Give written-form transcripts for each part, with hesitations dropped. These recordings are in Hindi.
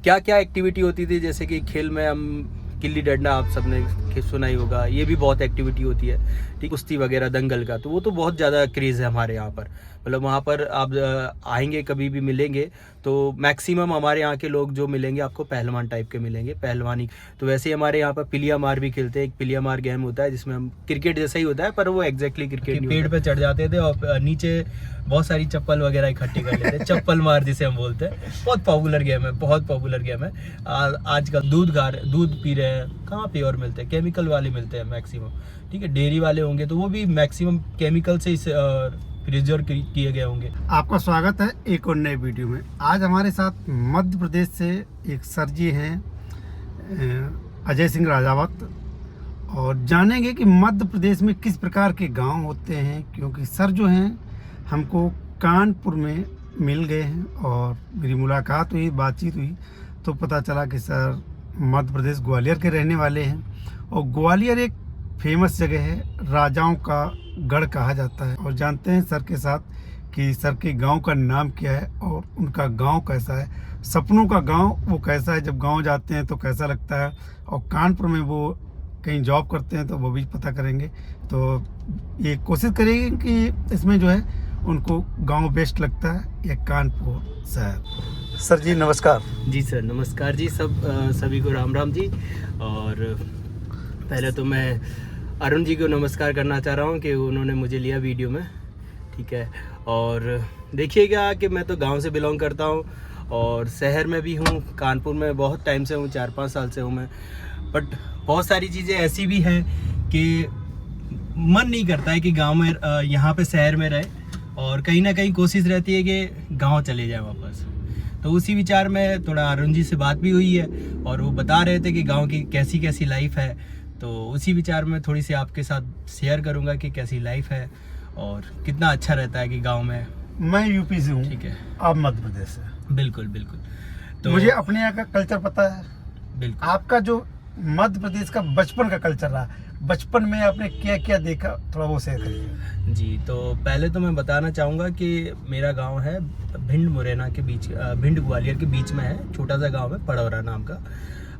क्या क्या एक्टिविटी होती थी, जैसे कि खेल में हम गिल्ली डंडा, आप सबने सुना ही होगा, ये भी बहुत एक्टिविटी होती है। ठीक, कुश्ती वगैरह दंगल का, तो वो तो बहुत ज़्यादा क्रेज़ है हमारे यहाँ पर। मतलब वहाँ पर आप आएंगे कभी भी मिलेंगे तो मैक्सिमम हमारे यहाँ के लोग जो मिलेंगे आपको पहलवान टाइप के मिलेंगे, पहलवानी। तो वैसे ही हमारे यहाँ पर पिलिया मार भी खेलते हैं। एक पिलिया मार गेम होता है जिसमें हम क्रिकेट जैसा ही होता है, पर वो एग्जैक्टली क्रिकेट नहीं, पेड़ पे चढ़ जाते थे और नीचे बहुत सारी चप्पल वगैरह इकट्ठी कर लेते हैं। चप्पल मार जिसे हम बोलते हैं, बहुत पॉपुलर गेम है, बहुत पॉपुलर गेम है। आजकल दूध पी रहे हैं, कहाँ प्योर मिलते हैं, केमिकल वाले मिलते हैं मैक्सिमम। ठीक है, डेयरी वाले होंगे तो वो भी मैक्सिमम केमिकल से इस प्रिजर्व किए गए होंगे। आपका स्वागत है एक और नए वीडियो में। आज हमारे साथ मध्य प्रदेश से एक सर जी हैं, अजय सिंह राजावत, और जानेंगे कि मध्य प्रदेश में किस प्रकार के गांव होते हैं। क्योंकि सर जो हैं हमको कानपुर में मिल गए हैं और मेरी मुलाकात हुई, बातचीत हुई, तो पता चला कि सर मध्य प्रदेश ग्वालियर के रहने वाले हैं। और ग्वालियर एक फेमस जगह है, राजाओं का गढ़ कहा जाता है। और जानते हैं सर के साथ कि सर के गांव का नाम क्या है और उनका गांव कैसा है, सपनों का गांव वो कैसा है, जब गांव जाते हैं तो कैसा लगता है, और कानपुर में वो कहीं जॉब करते हैं तो वो भी पता करेंगे। तो ये कोशिश करेंगे कि इसमें जो है उनको गांव बेस्ट लगता है या कानपुर शहर। सर जी नमस्कार। जी सर नमस्कार जी, सभी को राम राम जी। और पहले तो मैं अरुण जी को नमस्कार करना चाह रहा हूँ कि उन्होंने मुझे लिया वीडियो में। ठीक है, और देखिएगा कि मैं तो गांव से बिलोंग करता हूँ और शहर में भी हूँ, कानपुर में बहुत टाइम से हूँ, 4-5 साल से हूँ मैं। बट बहुत सारी चीज़ें ऐसी भी हैं कि मन नहीं करता है कि गांव में यहाँ पे शहर में रहे, और कहीं ना कहीं कोशिश रहती है कि गांव चले जाए वापस। तो उसी विचार में थोड़ा अरुण जी से बात भी हुई है और वो बता रहे थे कि गांव की कैसी कैसी लाइफ है। तो उसी विचार में थोड़ी सी आपके साथ शेयर करूंगा कि कैसी लाइफ है और कितना अच्छा रहता है कि गांव में। मैं यूपी से हूँ, ठीक है, आप मध्य प्रदेश से। बिल्कुल बिल्कुल। तो मुझे अपने यहाँ का कल्चर पता है, बिल्कुल। आपका जो मध्य प्रदेश का बचपन का कल्चर रहा, बचपन में आपने क्या क्या देखा, थोड़ा वो शेयर करिए। जी, तो पहले तो मैं बताना चाहूँगा कि मेरा गांव है भिंड मुरैना के बीच, भिंड ग्वालियर के बीच में है, छोटा सा गांव है पड़ौरा नाम का।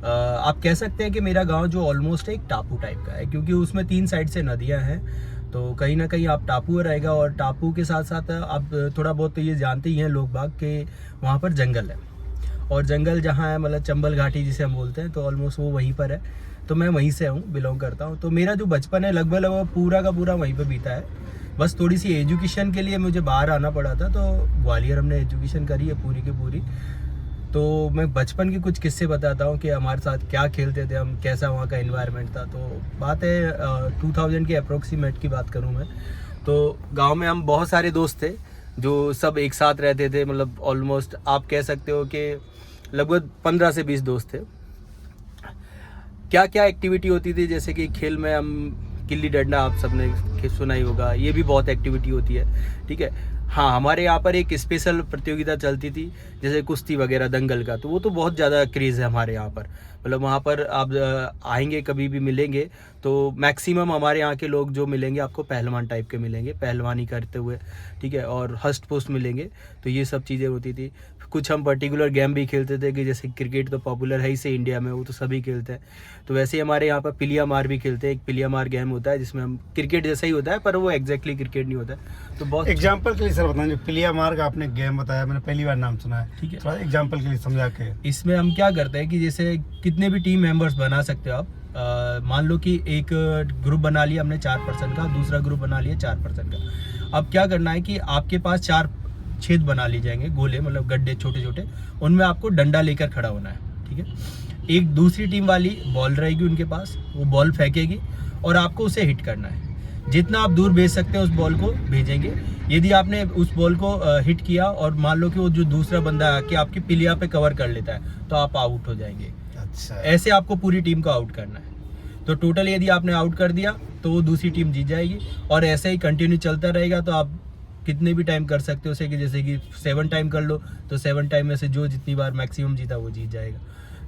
आप कह सकते हैं कि मेरा गांव जो ऑलमोस्ट एक टापू टाइप का है, क्योंकि उसमें 3 साइड से नदियां हैं। तो कहीं ना कहीं आप टापू रहेगा, और टापू के साथ साथ आप थोड़ा बहुत तो ये जानते ही हैं लोग बाग के वहाँ पर जंगल है, और जंगल जहाँ है मतलब चंबल घाटी जिसे हम बोलते हैं, तो ऑलमोस्ट वो वहीं पर है। तो मैं वहीं से हूँ, बिलोंग करता हूँ। तो मेरा जो बचपन है लगभग पूरा का पूरा वहीं पर बीता है। बस थोड़ी सी एजुकेशन के लिए मुझे बाहर आना पड़ा था, तो ग्वालियर हमने एजुकेशन करी है पूरी की पूरी। तो मैं बचपन के कुछ किस्से बताता हूँ कि हमारे साथ क्या खेलते थे हम, कैसा वहाँ का एनवायरनमेंट था। तो बात है 2000 के अप्रोक्सीमेट की बात करूँ मैं, तो गांव में हम बहुत सारे दोस्त थे जो सब एक साथ रहते थे। मतलब ऑलमोस्ट आप कह सकते हो कि लगभग 15 से 20 दोस्त थे। क्या क्या एक्टिविटी होती थी, जैसे कि खेल में हम गिल्ली डंडा, आप सबने सुना ही होगा, ये भी बहुत एक्टिविटी होती है। ठीक है, हाँ, हमारे यहाँ पर एक स्पेशल प्रतियोगिता चलती थी जैसे कुश्ती वगैरह दंगल का, तो वो तो बहुत ज़्यादा क्रेज़ है हमारे यहाँ पर। मतलब वहाँ पर आप आएंगे कभी भी मिलेंगे तो मैक्सिमम हमारे यहाँ के लोग जो मिलेंगे आपको पहलवान टाइप के मिलेंगे, पहलवानी करते हुए। ठीक है, और हस्ट पोस्ट मिलेंगे। तो ये सब चीज़ें होती थी। कुछ हम पर्टिकुलर गेम भी खेलते थे कि जैसे क्रिकेट तो पॉपुलर है ही से इंडिया में, वो तो सभी खेलते हैं। तो वैसे ही हमारे यहाँ पर पिलिया मार भी खेलते हैं। एक पिलिया मार गेम होता है जिसमें हम क्रिकेट जैसा ही होता है, पर वो एग्जैक्टली क्रिकेट नहीं होता है। तो बहुत एग्जाम्पल के लिए सर बताएं, जो पिलिया मार का आपने गेम बताया, मैंने पहली बार नाम सुना है। ठीक है, थोड़ा एग्जाम्पल के लिए समझा के। इसमें हम क्या करते हैं कि जैसे कितने भी टीम मेंबर्स बना सकते हो आप। मान लो कि एक ग्रुप बना लिया हमने 4 पर्सन का, दूसरा ग्रुप बना लिया 4 पर्सन का। अब क्या करना है कि आपके पास 4 छेद बना लिए जाएंगे, गोले मतलब गड्ढे छोटे छोटे, उनमें आपको डंडा लेकर खड़ा होना है। ठीक है, एक दूसरी टीम वाली बॉल रहेगी उनके पास, वो बॉल फेंकेगी और आपको उसे हिट करना है। जितना आप दूर भेज सकते हैं उस बॉल को भेजेंगे। यदि आपने उस बॉल को हिट किया और मान लो कि वो जो दूसरा बंदा आके आपकी पिलिया पे कवर कर लेता है, तो आप आउट हो जाएंगे। अच्छा, ऐसे आपको पूरी टीम को आउट करना है। तो टोटल यदि आपने आउट कर दिया तो वो दूसरी टीम जीत जाएगी, और ऐसे ही कंटिन्यू चलता रहेगा। तो आप कितने भी टाइम कर सकते हो उसे, कि जैसे कि 7 टाइम कर लो, तो 7 टाइम में से जो जितनी बार मैक्सिमम जीता वो जीत जाएगा।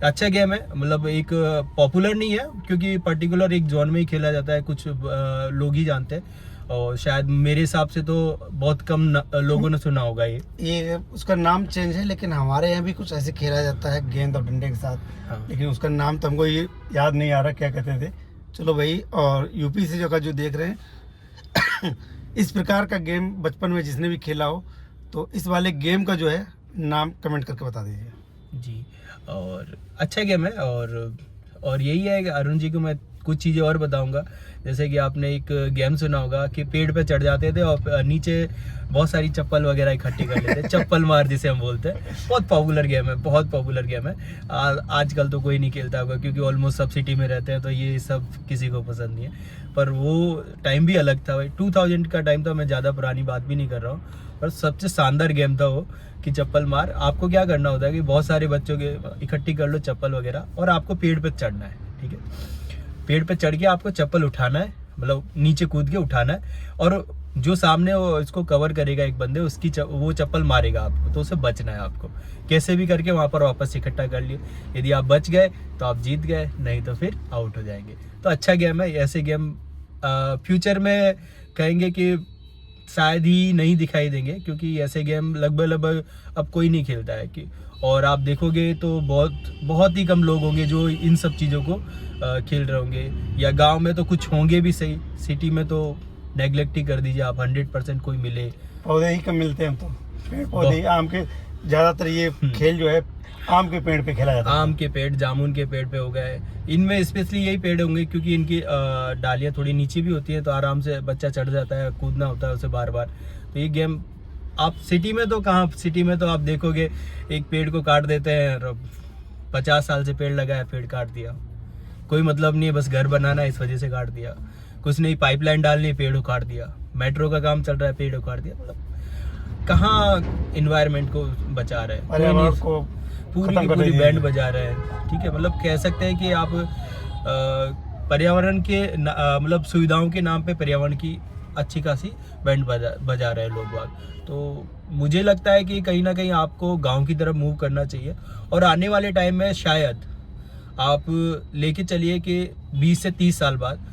अच्छा गेम है, मतलब एक पॉपुलर नहीं है क्योंकि पर्टिकुलर एक जोन में ही खेला जाता है, कुछ लोग ही जानते हैं। और शायद मेरे हिसाब से तो बहुत कम लोगों ने सुना होगा ये। उसका नाम चेंज है, लेकिन हमारे यहाँ भी कुछ ऐसे खेला जाता है गेंद और डंडे के साथ। हाँ। लेकिन उसका नाम तो हमको ये याद नहीं आ रहा क्या कहते थे। चलो भाई, और यूपी से जो देख रहे हैं इस प्रकार का गेम बचपन में जिसने भी खेला हो तो इस वाले गेम का जो है नाम कमेंट करके बता दीजिए जी। और अच्छा गेम है। और यही है कि अरुण जी को मैं कुछ चीज़ें और बताऊंगा। जैसे कि आपने एक गेम सुना होगा कि पेड़ पे चढ़ जाते थे और नीचे बहुत सारी चप्पल वगैरह इकट्ठी कर लेते चप्पल मार जिसे हम बोलते हैं। बहुत पॉपुलर गेम है, बहुत पॉपुलर गेम है। आजकल तो कोई नहीं खेलता होगा क्योंकि ऑलमोस्ट सब सिटी में रहते हैं, तो ये सब किसी को पसंद नहीं है। पर वो टाइम भी अलग था भाई, 2000 का टाइम था। मैं ज़्यादा पुरानी बात भी नहीं कर रहा हूँ, पर सबसे शानदार गेम था वो कि चप्पल मार। आपको क्या करना होता है कि बहुत सारे बच्चों के इकट्ठी कर लो चप्पल वगैरह, और आपको पेड़ पे चढ़ना है। ठीक है, पेड़ पे चढ़ के आपको चप्पल उठाना है, मतलब नीचे कूद के उठाना है, और जो सामने वो इसको कवर करेगा एक बंदे, उसकी वो चप्पल मारेगा आपको, तो उसे बचना है आपको। कैसे भी करके वहाँ पर वापस इकट्ठा कर लिए। यदि आप बच गए तो आप जीत गए, नहीं तो फिर आउट हो जाएंगे। तो अच्छा गेम है। ऐसे गेम फ्यूचर में कहेंगे कि शायद ही नहीं दिखाई देंगे, क्योंकि ऐसे गेम लगभग अब कोई नहीं खेलता है कि। और आप देखोगे तो बहुत ही कम लोग होंगे जो इन सब चीज़ों को खेल रहे होंगे, या गांव में तो कुछ होंगे भी सही, सिटी में तो नेगलेक्ट ही कर दीजिए आप। 100% कोई मिले, पौधे ही कम मिलते हैं। हम तो पेड़ पौधे आम के ज़्यादातर ये खेल जो है आम के पेड़ पे खेला जाता है। आम के पेड़, जामुन के पेड़ पे हो गए, इनमें स्पेशली यही पेड़ होंगे क्योंकि इनकी डालियाँ थोड़ी नीचे भी होती हैं, तो आराम से बच्चा चढ़ जाता है, कूदना होता है उसे बार बार। तो ये गेम आप सिटी में तो कहाँ, सिटी में तो आप देखोगे एक पेड़ को काट देते हैं, 50 साल से पेड़ लगा है, पेड़ काट दिया, कोई मतलब नहीं है, बस घर बनाना है इस वजह से काट दिया। कुछ नहीं, पाइपलाइन डालनी है, पेड़ उखाड़ दिया। मेट्रो का काम चल रहा है, पेड़ उखाड़ दिया। मतलब कहाँ इन्वायरमेंट को बचा रहे हैं, पर्यावरण को पूरी की पूरी बैंड बजा रहे हैं। ठीक है, मतलब कह सकते हैं कि आप पर्यावरण के मतलब सुविधाओं के नाम पे पर्यावरण की अच्छी खासी बैंड बजा रहे हैं लोग बाग। तो मुझे लगता है कि कहीं ना कहीं आपको गांव की तरफ मूव करना चाहिए, और आने वाले टाइम में शायद आप लेके चलिए कि 20 से 30 साल बाद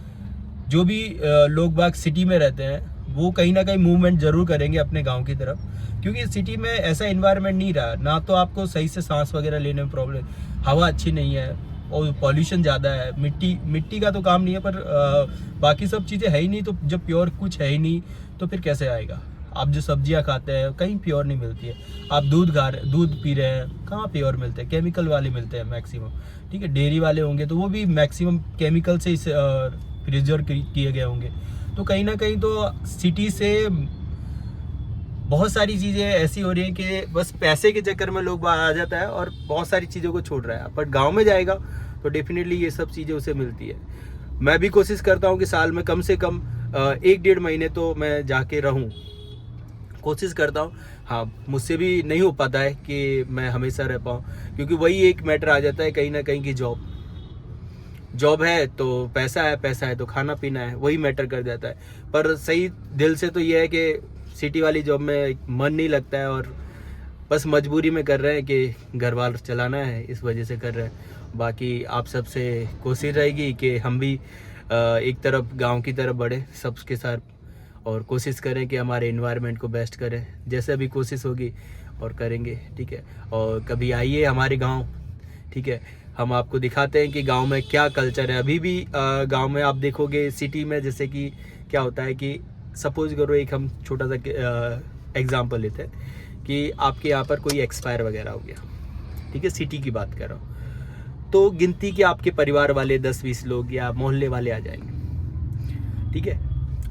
जो भी लोग बाग सिटी में रहते हैं वो कहीं ना कहीं मूवमेंट जरूर करेंगे अपने गांव की तरफ, क्योंकि सिटी में ऐसा इन्वायरमेंट नहीं रहा ना। तो आपको सही से सांस वगैरह लेने में प्रॉब्लम, हवा अच्छी नहीं है और पॉल्यूशन ज़्यादा है। मिट्टी का तो काम नहीं है, पर बाकी सब चीज़ें है ही नहीं। तो जब प्योर कुछ है ही नहीं तो फिर कैसे आएगा। आप जो सब्जियां खाते हैं कहीं प्योर नहीं मिलती है। आप दूध पी रहे हैं, कहाँ प्योर मिलते हैं, केमिकल वाले मिलते हैं मैक्सिमम। ठीक है, डेयरी वाले होंगे तो वो भी मैक्सिमम केमिकल से प्रिजर्व किए गए होंगे। तो कहीं ना कहीं तो सिटी से बहुत सारी चीज़ें ऐसी हो रही हैं कि बस पैसे के चक्कर में लोग बाहर आ जाता है और बहुत सारी चीज़ों को छोड़ रहा है। पर गांव में जाएगा तो डेफिनेटली ये सब चीज़ें उसे मिलती है। मैं भी कोशिश करता हूँ कि साल में कम से कम 1-1.5 महीने तो मैं जाके रहूँ, कोशिश करता हूँ। हाँ, मुझसे भी नहीं हो पाता है कि मैं हमेशा रह पाऊँ, क्योंकि वही एक मैटर आ जाता है कहीं ना कहीं की जॉब है तो पैसा है तो खाना पीना है, वही मैटर कर जाता है। पर सही दिल से तो ये है कि सिटी वाली जॉब में मन नहीं लगता है, और बस मजबूरी में कर रहे हैं कि घर वाल चलाना है, इस वजह से कर रहे हैं। बाकी आप सबसे कोशिश रहेगी कि हम भी एक तरफ गांव की तरफ बढ़े सबके साथ, और कोशिश करें कि हमारे इन्वायरमेंट को बेस्ट करें। जैसे अभी कोशिश होगी और करेंगे। ठीक है, और कभी आइए हमारे गांव। ठीक है, हम आपको दिखाते हैं कि गांव में क्या कल्चर है। अभी भी गांव में आप देखोगे, सिटी में जैसे कि क्या होता है कि सपोज करो एक हम छोटा सा एग्जांपल लेते हैं कि आपके यहाँ पर कोई एक्सपायर वगैरह हो गया। ठीक है, सिटी की बात कर रहा हूँ, तो गिनती के आपके परिवार वाले 10-20 लोग या मोहल्ले वाले आ जाएंगे। ठीक है,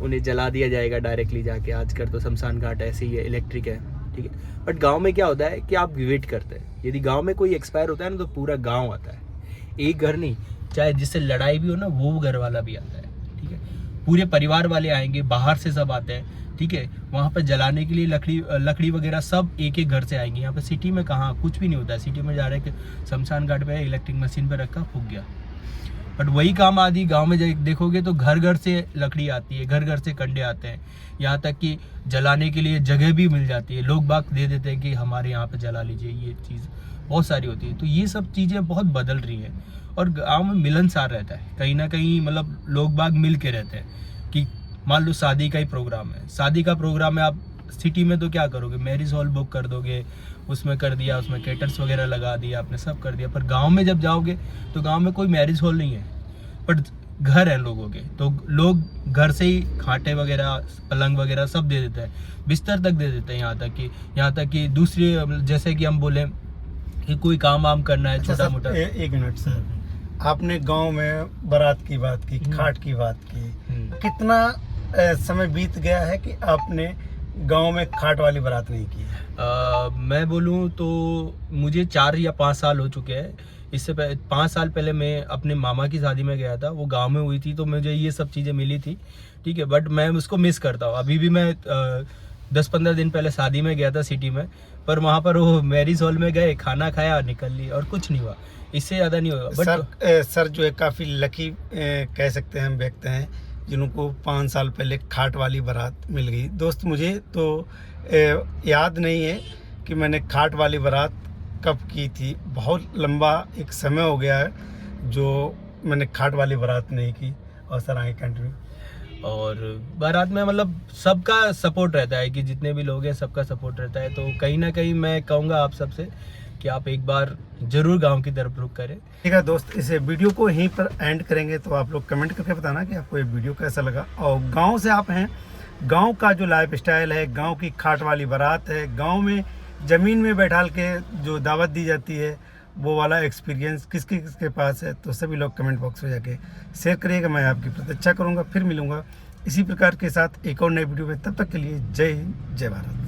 उन्हें जला दिया जाएगा डायरेक्टली जाके। आजकल तो शमशान घाट ऐसे ही है, इलेक्ट्रिक है। ठीक है, बट गांव में क्या होता है कि आप वेट करते हैं। यदि गांव में कोई एक्सपायर होता है ना तो पूरा गांव आता है, एक घर नहीं, चाहे जिससे लड़ाई भी हो ना वो घर वाला भी आता है। ठीक है, पूरे परिवार वाले आएंगे, बाहर से सब आते हैं। ठीक है, वहाँ पर जलाने के लिए लकड़ी वगैरह सब एक एक घर से आएंगे। यहाँ पे सिटी में कहाँ कुछ भी नहीं होता है। सिटी में जा रहे कि शमशान घाट पे इलेक्ट्रिक मशीन पे रखा, फूक गया। बट वही काम आदि गांव में देखोगे तो घर घर से लकड़ी आती है, घर घर से कंडे आते हैं, यहाँ तक कि जलाने के लिए जगह भी मिल जाती है। लोग बाग दे देते हैं कि हमारे यहाँ पे जला लीजिए, ये चीज़ बहुत सारी होती है। तो ये सब चीज़ें बहुत बदल रही हैं, और गांव में मिलनसार रहता है कहीं ना कहीं। मतलब लोग बाग मिल के रहते हैं कि मान लो शादी का ही प्रोग्राम है, शादी का प्रोग्राम है, आप सिटी में तो क्या करोगे, मैरिज हॉल बुक कर दोगे, उसमें कर दिया, उसमें केटर्स वगैरह लगा दिया आपने, सब कर दिया। पर गांव में जब जाओगे तो गांव में कोई मैरिज हॉल नहीं है, पर घर है लोगों के, तो लोग घर से ही खाटे वगैरह, पलंग वगैरह सब दे देते हैं, बिस्तर तक दे देते हैं। यहाँ तक कि दूसरी, जैसे कि हम बोले कि कोई काम वाम करना है अच्छा छोटा सर, मोटा। एक मिनट सर, आपने गांव में बारात की बात की, खाट की बात की, कितना समय बीत गया है कि आपने गांव में खाट वाली बारात नहीं की है? मैं बोलूँ तो मुझे 4 या 5 साल हो चुके हैं। इससे 5 साल पहले मैं अपने मामा की शादी में गया था, वो गांव में हुई थी, तो मुझे ये सब चीज़ें मिली थी, ठीक है। बट मैं उसको मिस करता हूँ। अभी भी मैं 10-15 दिन पहले शादी में गया था सिटी में, पर वहाँ पर वो मैरिज हॉल में गए, खाना खाया, निकल ली, और कुछ नहीं हुआ, इससे ज़्यादा नहीं हुआ। बट सर जो है काफ़ी लकी कह सकते हैं हम व्यक्ति हैं जिनको 5 साल पहले खाट वाली बारात मिल गई। दोस्त मुझे तो याद नहीं है कि मैंने खाट वाली बारात कब की थी, बहुत लंबा एक समय हो गया है जो मैंने खाट वाली बारात नहीं की। और सर आगे कंटिन्यू। और बारात में मतलब सबका सपोर्ट रहता है, कि जितने भी लोग हैं सबका सपोर्ट रहता है, तो कहीं ना कहीं मैं कहूँगा आप सबसे कि आप एक बार जरूर गांव की तरफ रुख करें। ठीक है दोस्त, इस वीडियो को यहीं पर एंड करेंगे, तो आप लोग कमेंट करके बताना कि आपको ये वीडियो कैसा लगा। और गांव से आप हैं, गांव का जो लाइफ स्टाइल है, गांव की खाट वाली बारात है, गांव में ज़मीन में बैठाल के जो दावत दी जाती है, वो वाला एक्सपीरियंस किसके किसके पास है, तो सभी लोग कमेंट बॉक्स में जाके शेयर करिएगा। मैं आपकी प्रतीक्षा करूँगा, फिर मिलूँगा इसी प्रकार के साथ एक और नई वीडियो में। तब तक के लिए जय हिंद, जय भारत।